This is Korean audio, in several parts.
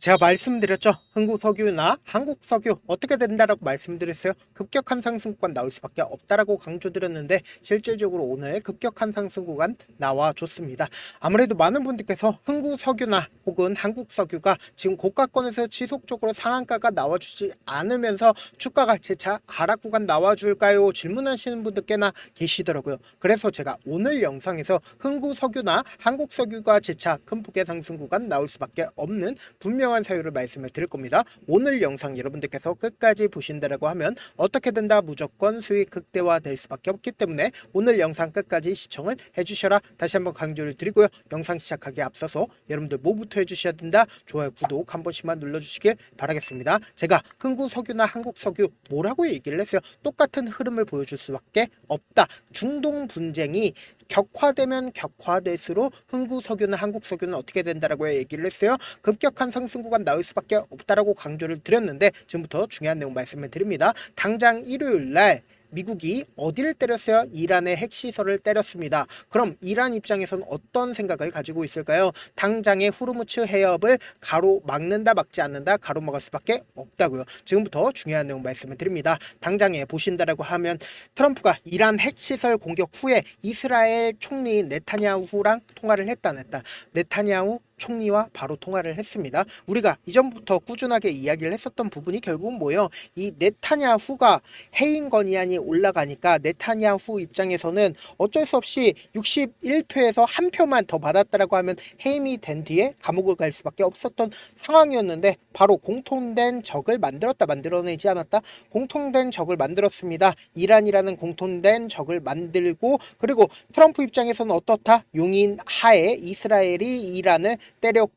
제가 말씀드렸죠. 흥국석유나 한국석유 어떻게 된다라고 말씀드렸어요. 급격한 상승 구간 나올 수밖에 없다라고 강조드렸는데 실질적으로 오늘 급격한 상승 구간 나와줬습니다. 아무래도 많은 분들께서 흥국석유나 혹은 한국석유가 지금 고가권에서 지속적으로 상한가가 나와주지 않으면서 주가가 재차 하락 구간 나와줄까요? 질문하시는 분들 꽤나 계시더라고요. 그래서 제가 오늘 영상에서 흥국석유나 한국석유가 재차 큰 폭의 상승 구간 나올 수밖에 없는 분명한 사유를 말씀을 드릴 겁니다. 오늘 영상 여러분들께서 끝까지 보신다라고 하면 어떻게 된다 무조건 수익 극대화 될 수밖에 없기 때문에 오늘 영상 끝까지 시청을 해주셔라 다시 한번 강조를 드리고요. 영상 시작하기에 앞서서 여러분들 뭐부터 해주셔야 된다? 좋아요 구독 한 번씩만 눌러주시길 바라겠습니다. 제가 흥국석유나 한국석유 뭐라고 얘기를 했어요? 똑같은 흐름을 보여줄 수밖에 없다. 중동 분쟁이 격화되면 격화될수록 흥국석유나 한국석유는 어떻게 된다라고 얘기를 했어요. 급격한 상승 구간 나올 수밖에 없다라고 강조를 드렸는데 지금부터 중요한 내용 말씀을 드립니다. 당장 일요일 날 미국이 어디를 때렸어요? 이란의 핵시설을 때렸습니다. 그럼 이란 입장에선 어떤 생각을 가지고 있을까요? 당장의 후르무츠 해협을 가로막는다 막지 않는다 가로막을 수밖에 없다고요. 지금부터 중요한 내용 말씀을 드립니다. 당장에 보신다라고 하면 트럼프가 이란 핵시설 공격 후에 이스라엘 총리 네타냐후랑 통화를 했다 안 했다. 네타냐후 총리와 바로 통화를 했습니다. 우리가 이전부터 꾸준하게 이야기를 했었던 부분이 결국은 뭐예요? 이 네타냐후가 해임 건의안이 올라가니까 네타냐후 입장에서는 어쩔 수 없이 61표에서 한 표만 더 받았다라고 하면 해임이 된 뒤에 감옥을 갈 수밖에 없었던 상황이었는데 바로 공통된 적을 만들어내지 않았다. 공통된 적을 만들었습니다. 이란이라는 공통된 적을 만들고 그리고 트럼프 입장에서는 어떻다? 용인 하에 이스라엘이 이란을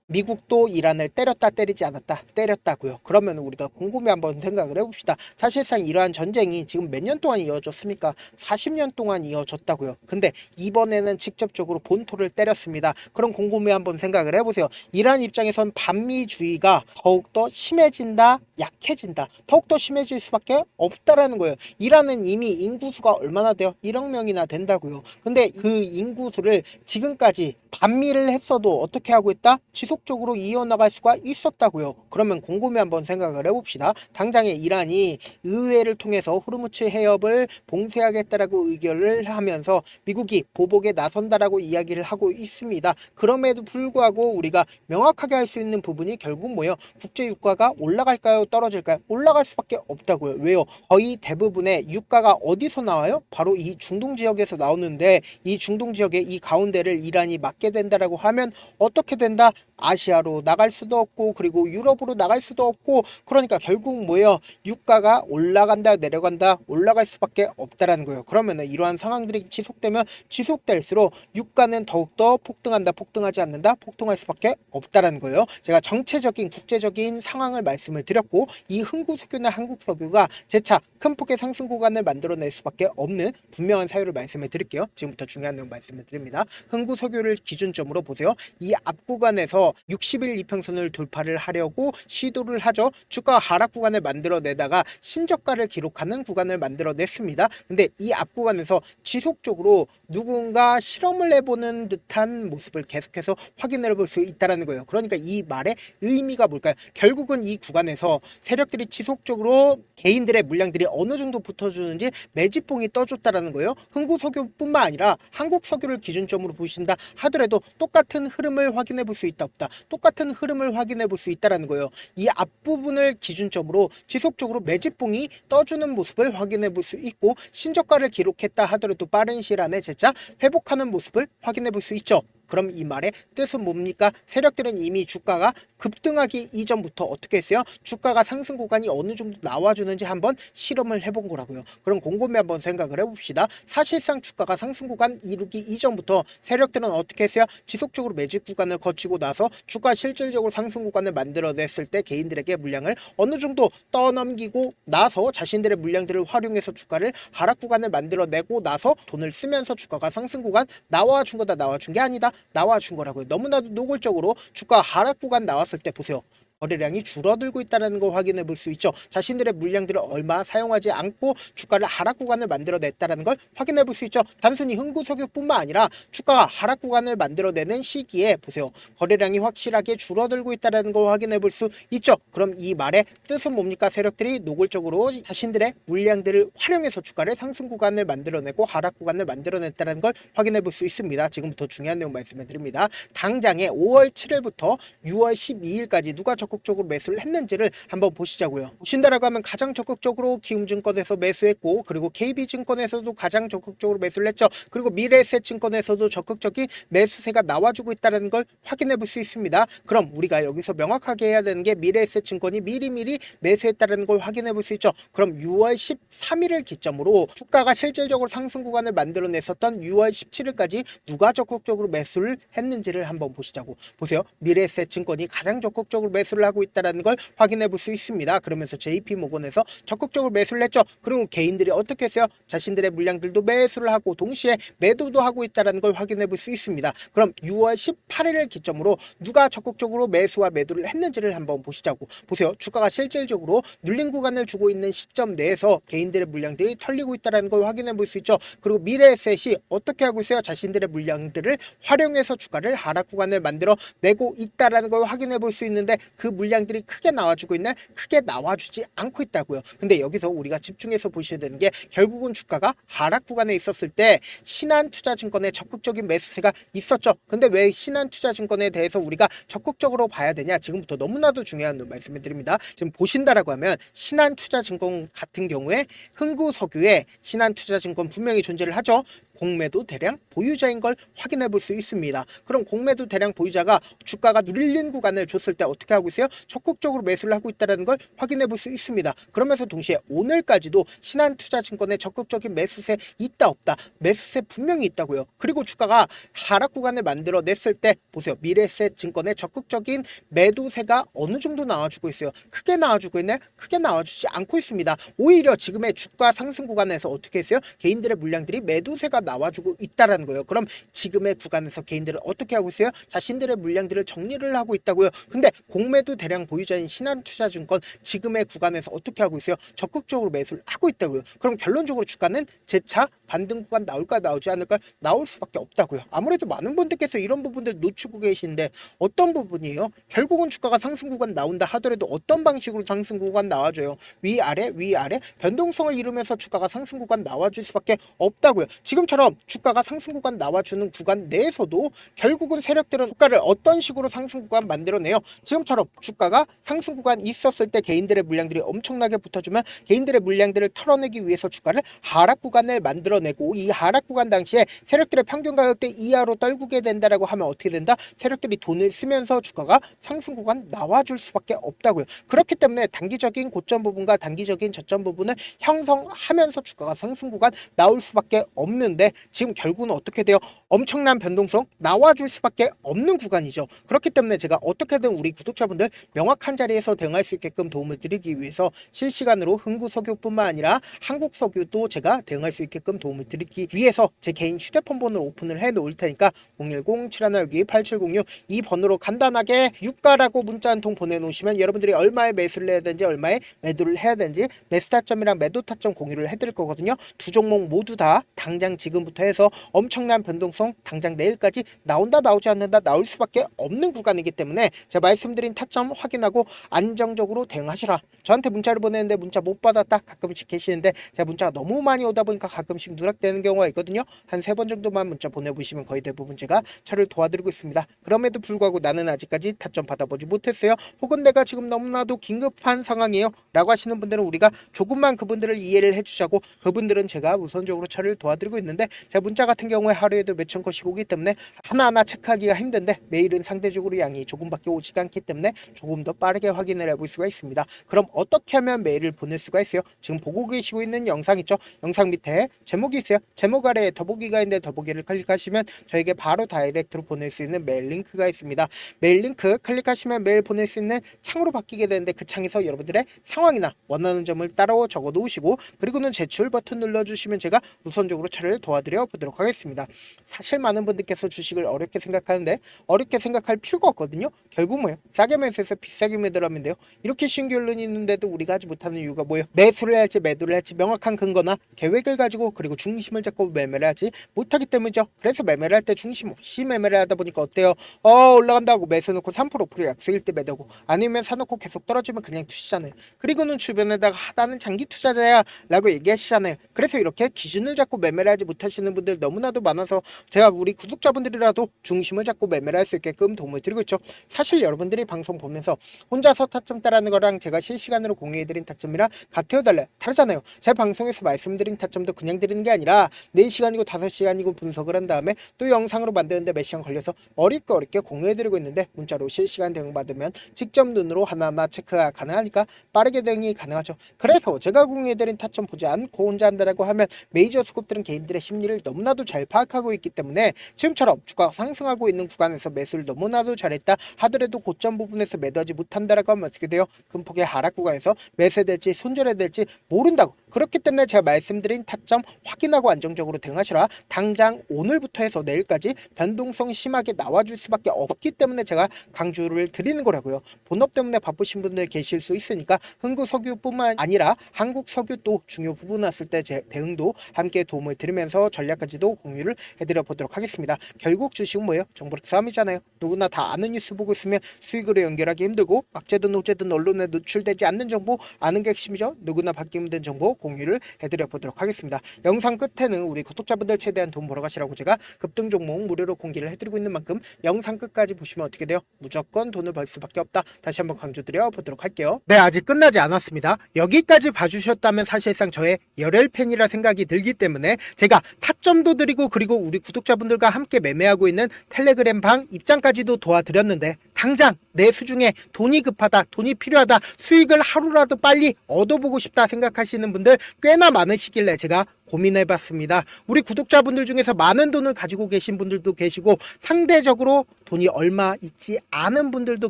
미국도 이란을 때렸다 때리지 않았다 때렸다고요. 그러면 우리가 곰곰이 한번 생각을 해봅시다. 사실상 이러한 전쟁이 지금 몇 년 동안 이어졌습니까? 40년 동안 이어졌다고요. 근데 이번에는 직접적으로 본토를 때렸습니다. 그럼 곰곰이 한번 생각을 해보세요. 이란 입장에선 반미주의가 더욱더 심해진다 약해진다 더욱더 심해질 수밖에 없다라는 거예요. 이란은 이미 인구수가 얼마나 돼요? 1억 명이나 된다고요. 근데 그 인구수를 지금까지 반미를 했어도 어떻게 하고 있다? 지속적으로 이어나갈 수가 있었다고요. 그러면 곰곰이 한번 생각을 해봅시다. 당장에 이란이 의회를 통해서 후르무츠 해협을 봉쇄하겠다라고 의결을 하면서 미국이 보복에 나선다라고 이야기를 하고 있습니다. 그럼에도 불구하고 우리가 명확하게 할 수 있는 부분이 결국 뭐예요? 국제 유가가 올라갈까요? 떨어질까요? 올라갈 수밖에 없다고요. 왜요? 거의 대부분의 유가가 어디서 나와요? 바로 이 중동 지역에서 나오는데 이 중동 지역의 이 가운데를 이란이 막게 된다라고 하면 어떻게 된다? 아시아로 나갈 수도 없고 그리고 유럽으로 나갈 수도 없고 그러니까 결국 뭐예요? 유가가 올라간다 내려간다 올라갈 수밖에 없다라는 거예요. 그러면은 이러한 상황들이 지속되면 지속될수록 유가는 더욱더 폭등한다 폭등하지 않는다 폭등할 수밖에 없다라는 거예요. 제가 정체적인 국제적인 상황을 말씀을 드렸고 이 흥국석유나 한국석유가 재차 큰 폭의 상승 구간을 만들어낼 수밖에 없는 분명한 사유를 말씀을 드릴게요. 지금부터 중요한 내용 말씀을 드립니다. 흥국석유를 기준점으로 보세요. 이 앞 구간에서 60일 이평선을 돌파를 하려고 시도를 하죠. 주가 하락 구간을 만들어내다가 신저가를 기록하는 구간을 만들어냈습니다. 근데 이 앞 구간에서 지속적으로 누군가 실험을 해보는 듯한 모습을 계속해서 확인해 볼 수 있다는 거예요. 그러니까 이 말의 의미가 뭘까요? 결국은 이 구간에서 세력들이 지속적으로 개인들의 물량들이 어느 정도 붙어주는지 매집봉이 떠줬다라는 거예요. 흥국석유뿐만 아니라 한국석유를 기준점으로 보신다 하더라도 똑같은 흐름을 확인해 볼 수 있다 없다. 똑같은 흐름을 확인해 볼 수 있다라는 거예요. 이 앞부분을 기준점으로 지속적으로 매집봉이 떠주는 모습을 확인해 볼 수 있고 신저가를 기록했다 하더라도 빠른 시일 안에 재차 회복하는 모습을 확인해 볼 수 있죠. 그럼 이 말의 뜻은 뭡니까? 세력들은 이미 주가가 급등하기 이전부터 어떻게 했어요? 주가가 상승 구간이 어느 정도 나와주는지 한번 실험을 해본 거라고요. 그럼 곰곰이 한번 생각을 해봅시다. 사실상 주가가 상승 구간 이루기 이전부터 세력들은 어떻게 했어요? 지속적으로 매집 구간을 거치고 나서 주가 실질적으로 상승 구간을 만들어냈을 때 개인들에게 물량을 어느 정도 떠넘기고 나서 자신들의 물량들을 활용해서 주가를 하락 구간을 만들어내고 나서 돈을 쓰면서 주가가 상승 구간 나와준 거다 나와준 게 아니다 나와준 거라고요. 너무나도 노골적으로 주가 하락 구간 나왔을 때 보세요. 거래량이 줄어들고 있다는 걸 확인해 볼 수 있죠. 자신들의 물량들을 얼마 사용하지 않고 주가를 하락 구간을 만들어냈다는 걸 확인해 볼 수 있죠. 단순히 흥구석유뿐만 아니라 주가가 하락 구간을 만들어내는 시기에 보세요. 거래량이 확실하게 줄어들고 있다는 걸 확인해 볼 수 있죠. 그럼 이 말의 뜻은 뭡니까? 세력들이 노골적으로 자신들의 물량들을 활용해서 주가를 상승 구간을 만들어내고 하락 구간을 만들어냈다는 걸 확인해 볼 수 있습니다. 지금부터 중요한 내용 말씀해 드립니다. 당장에 5월 7일부터 6월 12일까지 누가 적극적으로 매수를 했는지를 한번 보시자고요. 보신다라고 하면 가장 적극적으로 키움증권에서 매수했고, 그리고 KB증권에서도 가장 적극적으로 매수를 했죠. 그리고 미래에셋증권에서도 적극적인 매수세가 나와주고 있다는 걸 확인해 볼 수 있습니다. 그럼 우리가 여기서 명확하게 해야 되는 게 미래에셋증권이 미리미리 매수했다는 걸 확인해 볼 수 있죠. 그럼 6월 13일을 기점으로 주가가 실질적으로 상승 구간을 만들어냈었던 6월 17일까지 누가 적극적으로 매수를 했는지를 한번 보시자고. 보세요. 미래에셋증권이 가장 적극적으로 매수를 하고 있다는 걸 확인해 볼 수 있습니다. 그러면서 JP모건에서 적극적으로 매수를 했죠. 그리고 개인들이 어떻게 했어요? 자신들의 물량들도 매수를 하고 동시에 매도도 하고 있다는 걸 확인해 볼 수 있습니다. 그럼 6월 18일을 기점으로 누가 적극적으로 매수와 매도를 했는지를 한번 보시자고. 보세요. 주가가 실질적으로 눌린 구간을 주고 있는 시점 내에서 개인들의 물량들이 털리고 있다는 걸 확인해 볼 수 있죠. 그리고 미래에셋이 어떻게 하고 있어요? 자신들의 물량들을 활용해서 주가를 하락 구간을 만들어 내고 있다는 걸 확인해 볼 수 있는데, 그 물량들이 크게 나와주고 있나요? 크게 나와주지 않고 있다고요. 근데 여기서 우리가 집중해서 보셔야 되는 게, 결국은 주가가 하락 구간에 있었을 때 신한투자증권의 적극적인 매수세가 있었죠. 근데 왜 신한투자증권에 대해서 우리가 적극적으로 봐야 되냐? 지금부터 너무나도 중요한 말씀을 드립니다. 지금 보신다라고 하면 신한투자증권 같은 경우에 흥구석유에 신한투자증권 분명히 존재를 하죠. 공매도 대량 보유자인 걸 확인해 볼 수 있습니다. 그럼 공매도 대량 보유자가 주가가 눌린 구간을 줬을 때 어떻게 하고 있어요? 적극적으로 매수를 하고 있다는 걸 확인해 볼 수 있습니다. 그러면서 동시에 오늘까지도 신한투자증권의 적극적인 매수세 있다 없다? 매수세 분명히 있다고요. 그리고 주가가 하락 구간을 만들어냈을 때 보세요. 미래에셋증권의 적극적인 매도세가 어느 정도 나와주고 있어요? 크게 나와주고 있나요? 크게 나와주지 않고 있습니다. 오히려 지금의 주가 상승 구간에서 어떻게 했어요? 개인들의 물량들이 매도세가 나와주고 있다라는 거예요. 그럼 지금의 구간에서 개인들은 어떻게 하고 있어요? 자신들의 물량들을 정리를 하고 있다고요. 근데 공매도 대량 보유자인 신한투자증권 지금의 구간에서 어떻게 하고 있어요? 적극적으로 매수를 하고 있다고요. 그럼 결론적으로 주가는 재차 반등 구간 나올까 나오지 않을까? 나올 수밖에 없다고요. 아무래도 많은 분들께서 이런 부분들 놓치고 계시는데, 어떤 부분이에요? 결국은 주가가 상승 구간 나온다 하더라도 어떤 방식으로 상승 구간 나와줘요? 위아래 위아래 변동성을 이루면서 주가가 상승 구간 나와줄 수밖에 없다고요. 지금처럼 주가가 상승 구간 나와주는 구간 내에서도 결국은 세력들은 주가를 어떤 식으로 상승 구간 만들어내요? 지금처럼 주가가 상승 구간 있었을 때 개인들의 물량들이 엄청나게 붙어주면 개인들의 물량들을 털어내기 위해서 주가를 하락 구간을 만들어내고, 이 하락 구간 당시에 세력들의 평균 가격대 이하로 떨구게 된다라고 하면 어떻게 된다? 세력들이 돈을 쓰면서 주가가 상승 구간 나와줄 수밖에 없다고요. 그렇기 때문에 단기적인 고점 부분과 단기적인 저점 부분을 형성하면서 주가가 상승 구간 나올 수밖에 없는데, 지금 결국은 어떻게 돼요? 엄청난 변동성 나와줄 수밖에 없는 구간이죠. 그렇기 때문에 제가 어떻게든 우리 구독자분들 명확한 자리에서 대응할 수 있게끔 도움을 드리기 위해서 실시간으로 흥구석유뿐만 아니라 한국석유도 제가 대응할 수 있게끔 도움을 드리기 위해서 제 개인 휴대폰 번호를 오픈을 해 놓을 테니까 010-7162-8706 이 번호로 간단하게 유가라고 문자 한 통 보내놓으시면 여러분들이 얼마에 매수를 해야 되는지 얼마에 매도를 해야 되는지 매수 타점이랑 매도 타점 공유를 해드릴 거거든요. 두 종목 모두 다 당장 지금부터 해서 엄청난 변동성 당장 내일까지 나온다 나오지 않는다 나올 수밖에 없는 구간이기 때문에 제가 말씀드린 타점 확인하고 안정적으로 대응하시라. 저한테 문자를 보내는데 문자 못 받았다 가끔씩 계시는데, 제가 문자가 너무 많이 오다 보니까 가끔씩 누락되는 경우가 있거든요. 한 3번 정도만 문자 보내보시면 거의 대부분 제가 처리를 도와드리고 있습니다. 그럼에도 불구하고 나는 아직까지 타점 받아보지 못했어요, 혹은 내가 지금 너무나도 긴급한 상황이에요 라고 하시는 분들은 우리가 조금만 그분들을 이해를 해주자고, 그분들은 제가 우선적으로 처리를 도와드리고 있는데, 제가 문자 같은 경우에 하루에도 몇천 건씩 오기 때문에 하나하나 체크하기가 힘든데, 메일은 상대적으로 양이 조금밖에 오지가 않기 때문에 조금 더 빠르게 확인을 해볼 수가 있습니다. 그럼 어떻게 하면 메일을 보낼 수가 있어요? 지금 보고 계시고 있는 영상 있죠? 영상 밑에 제목이 있어요. 제목 아래에 더보기가 있는데 더보기를 클릭하시면 저에게 바로 다이렉트로 보낼 수 있는 메일 링크가 있습니다. 메일 링크 클릭하시면 메일 보낼 수 있는 창으로 바뀌게 되는데, 그 창에서 여러분들의 상황이나 원하는 점을 따로 적어 놓으시고, 그리고는 제출 버튼 눌러주시면 제가 우선적으로 처리를 도와드려 보도록 하겠습니다. 사실 많은 분들께서 주식을 어렵게 생각하는데 어렵게 생각할 필요가 없거든요. 결국 뭐예요? 싸게 마켓에서 비싸게 매도하면 돼요. 이렇게 쉬운 결론이 있는데도 우리가 하지 못하는 이유가 뭐예요? 매수를 할지 매도를 할지 명확한 근거나 계획을 가지고 그리고 중심을 잡고 매매를 하지 못하기 때문이죠. 그래서 매매를 할 때 중심 없이 매매를 하다 보니까 어때요? 올라간다고 매수 놓고 3% 5% 약속일 때 매도고 아니면 사놓고 계속 떨어지면 그냥 투시잖아요. 그리고는 주변에다가 나는 장기 투자자야 라고 얘기하시잖아요. 그래서 이렇게 기준을 잡고 매매를 하지 못하시는 분들 너무나도 많아서 제가 우리 구독자분들이라도 중심을 잡고 매매를 할 수 있게끔 도움을 드리고 있죠. 사실 여러분들이 방송 보면서 혼자서 타점 따라하는 거랑 제가 실시간으로 공유해드린 타점이랑 같아요 달라요? 다르잖아요. 제 방송에서 말씀드린 타점도 그냥 드리는 게 아니라 4시간이고 5시간이고 분석을 한 다음에 또 영상으로 만드는데 몇 시간 걸려서 어렵게 공유해드리고 있는데 문자로 실시간 대응 받으면 직접 눈으로 하나하나 체크가 가능하니까 빠르게 대응이 가능하죠. 그래서 제가 공유해드린 타점 보지 않고 혼자 한다라고 하면 메이저 스skup들은 개인들의 심리를 너무나도 잘 파악하고 있기 때문에 지금처럼 주가가 상승하고 있는 구간에서 매수를 너무나도 잘했다 하더라도 고점 부분에서 매도하지 못한다라고 하면 어떻게 돼요? 큰 폭의 하락 구간에서 매수될지 손절해야 될지 모른다고. 그렇기 때문에 제가 말씀드린 타점 확인하고 안정적으로 대응하시라. 당장 오늘부터 해서 내일까지 변동성 심하게 나와줄 수밖에 없기 때문에 제가 강조를 드리는 거라고요. 본업 때문에 바쁘신 분들 계실 수 있으니까 흥구석유뿐만 아니라 한국석유도 중요 부분 왔을 때 제 대응도 함께 도움을 드리면서 전략까지도 공유를 해드려 보도록 하겠습니다. 결국 주식은 뭐예요? 정보력 싸움이잖아요. 누구나 다 아는 뉴스 보고 있으면 수익으로 연결하기 힘들고 악재든 호재든 언론에 노출되지 않는 정보 아는 게 핵심이죠. 누구나 받기 힘든 정보 공유를 해드려 보도록 하겠습니다. 영상 끝에는 우리 구독자분들 최대한 돈 벌어가시라고 제가 급등 종목 무료로 공개를 해드리고 있는 만큼 영상 끝까지 보시면 어떻게 돼요? 무조건 돈을 벌 수밖에 없다. 다시 한번 강조드려 보도록 할게요. 네, 아직 끝나지 않았습니다. 여기까지 봐주셨다면 사실상 저의 열혈 팬이라 생각이 들기 때문에 제가 타점도 드리고 그리고 우리 구독자분들과 함께 매매하고 있는 텔레그램 방 입장까지도 도와드렸는데 당장 내 수중에 돈이 급하다, 돈이 필요하다, 수익을 하루라도 빨리 얻어보고 싶다 생각하시는 분들 꽤나 많으시길래 제가 고민해봤습니다. 우리 구독자분들 중에서 많은 돈을 가지고 계신 분들도 계시고 상대적으로 돈이 얼마 있지 않은 분들도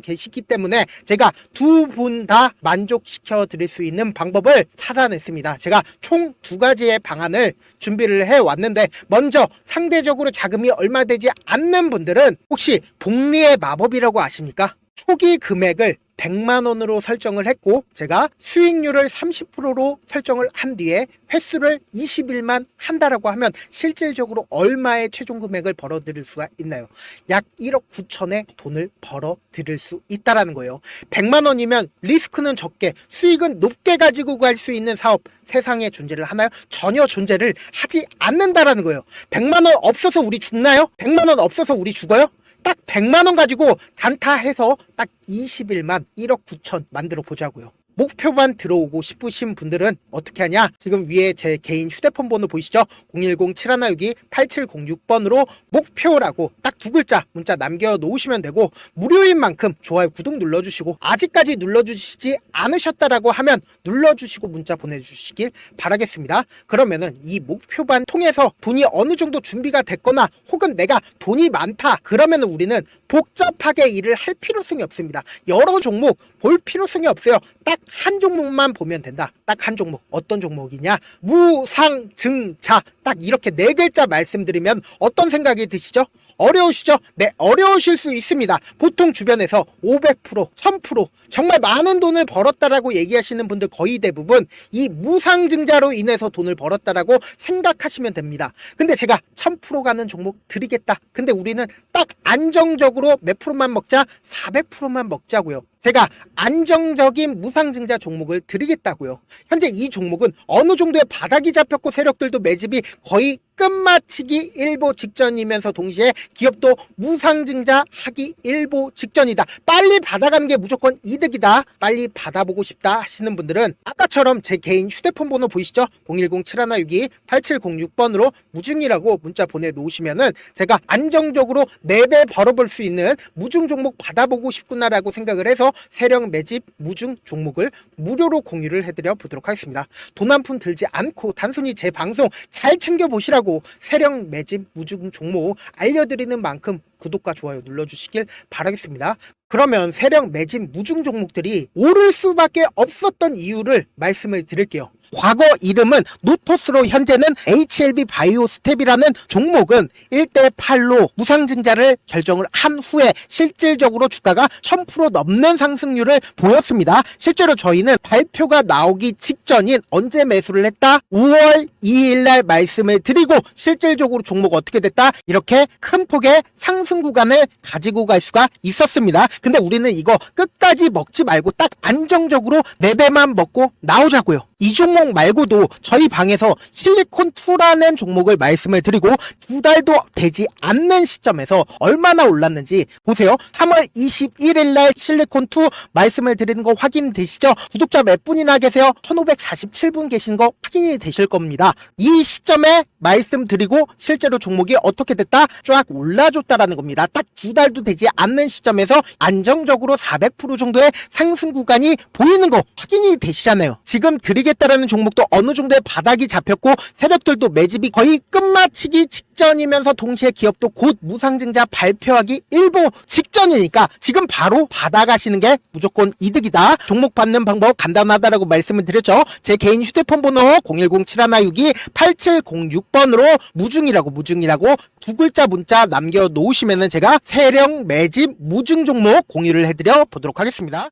계시기 때문에 제가 두 분 다 만족시켜 드릴 수 있는 방법을 찾아냈습니다. 제가 총 2가지의 방안을 준비를 해왔는데 먼저 상대적으로 자금이 얼마 되지 않는 분들은 혹시 복리의 마법이라고 아십니까? 초기 금액을 100만원으로 설정을 했고 제가 수익률을 30%로 설정을 한 뒤에 횟수를 20일만 한다라고 하면 실질적으로 얼마의 최종 금액을 벌어들일 수가 있나요? 약 1억 9천의 돈을 벌어들일 수 있다라는 거예요. 100만원이면 리스크는 적게 수익은 높게 가지고 갈 수 있는 사업 세상에 존재를 하나요? 전혀 존재를 하지 않는다라는 거예요. 100만원 없어서 우리 죽나요? 100만원 없어서 우리 죽어요? 딱 100만원 가지고 단타해서 딱 20일만 1억 9천 만들어 보자고요. 목표만 들어오고 싶으신 분들은 어떻게 하냐? 지금 위에 제 개인 휴대폰 번호 보이시죠? 010-7162-8706번으로 목표라고 딱 2글자 문자 남겨놓으시면 되고 무료인 만큼 좋아요 구독 눌러주시고 아직까지 눌러주시지 않으셨다라고 하면 눌러주시고 문자 보내주시길 바라겠습니다. 그러면은 이 목표반 통해서 돈이 어느 정도 준비가 됐거나 혹은 내가 돈이 많다 그러면은 우리는 복잡하게 일을 할 필요성이 없습니다. 여러 종목 볼 필요성이 없어요. 딱 한 종목만 보면 된다. 딱 한 종목. 어떤 종목이냐? 무상증자. 딱 이렇게 4글자 말씀드리면 어떤 생각이 드시죠? 어려우시죠? 네, 어려우실 수 있습니다. 보통 주변에서 500%, 1000% 정말 많은 돈을 벌었다라고 얘기하시는 분들 거의 대부분 이 무상증자로 인해서 돈을 벌었다라고 생각하시면 됩니다. 근데 제가 1000% 가는 종목 드리겠다. 근데 우리는 딱 안정적으로 몇 프로만 먹자? 400%만 먹자고요. 제가 안정적인 무상증자 종목을 드리겠다고요. 현재 이 종목은 어느 정도의 바닥이 잡혔고 세력들도 매집이 거의 끝마치기 일보 직전이면서 동시에 기업도 무상증자 하기 일보 직전이다. 빨리 받아가는 게 무조건 이득이다. 빨리 받아보고 싶다 하시는 분들은 아까처럼 제 개인 휴대폰 번호 보이시죠? 010-7162-8706번으로 무중이라고 문자 보내놓으시면은 제가 안정적으로 4배 벌어볼 수 있는 무중 종목 받아보고 싶구나라고 생각을 해서 세력 매집 무중 종목을 무료로 공유를 해드려 보도록 하겠습니다. 돈 한 푼 들지 않고 단순히 제 방송 잘 챙겨보시라고 세력 매집 무중 종목 알려드리는 만큼 구독과 좋아요 눌러주시길 바라겠습니다. 그러면 세력 매집 무중 종목들이 오를 수밖에 없었던 이유를 말씀을 드릴게요. 과거 이름은 노토스로 현재는 HLB 바이오스텝이라는 종목은 1대8로 무상증자를 결정을 한 후에 실질적으로 주가가 1000% 넘는 상승률을 보였습니다. 실제로 저희는 발표가 나오기 직전인 언제 매수를 했다? 5월 2일 날 말씀을 드리고 실질적으로 종목 어떻게 됐다? 이렇게 큰 폭의 상승 구간을 가지고 갈 수가 있었습니다. 근데 우리는 이거 끝까지 먹지 말고 딱 안정적으로 4배만 먹고 나오자고요. 이 종목 말고도 저희 방에서 실리콘2라는 종목을 말씀을 드리고 2달도 되지 않는 시점에서 얼마나 올랐는지 보세요. 3월 21일 날 실리콘2 말씀을 드리는 거 확인되시죠? 구독자 몇 분이나 계세요? 1547분 계신 거 확인이 되실 겁니다. 이 시점에 말씀드리고 실제로 종목이 어떻게 됐다? 쫙 올라줬다라는 겁니다. 딱 2달도 되지 않는 시점에서 안정적으로 400% 정도의 상승 구간이 보이는 거 확인이 되시잖아요. 지금 드리겠다라는 종목도 어느 정도의 바닥이 잡혔고 세력들도 매집이 거의 끝마치기 직전이면서 동시에 기업도 곧 무상증자 발표하기 일보 직전이니까 지금 바로 받아가시는 게 무조건 이득이다. 종목 받는 방법 간단하다라고 말씀을 드렸죠. 제 개인 휴대폰 번호 010-7162-8706번으로 무중이라고 두 글자 문자 남겨놓으시면은 제가 세력 매집 무중 종목 공유를 해드려 보도록 하겠습니다.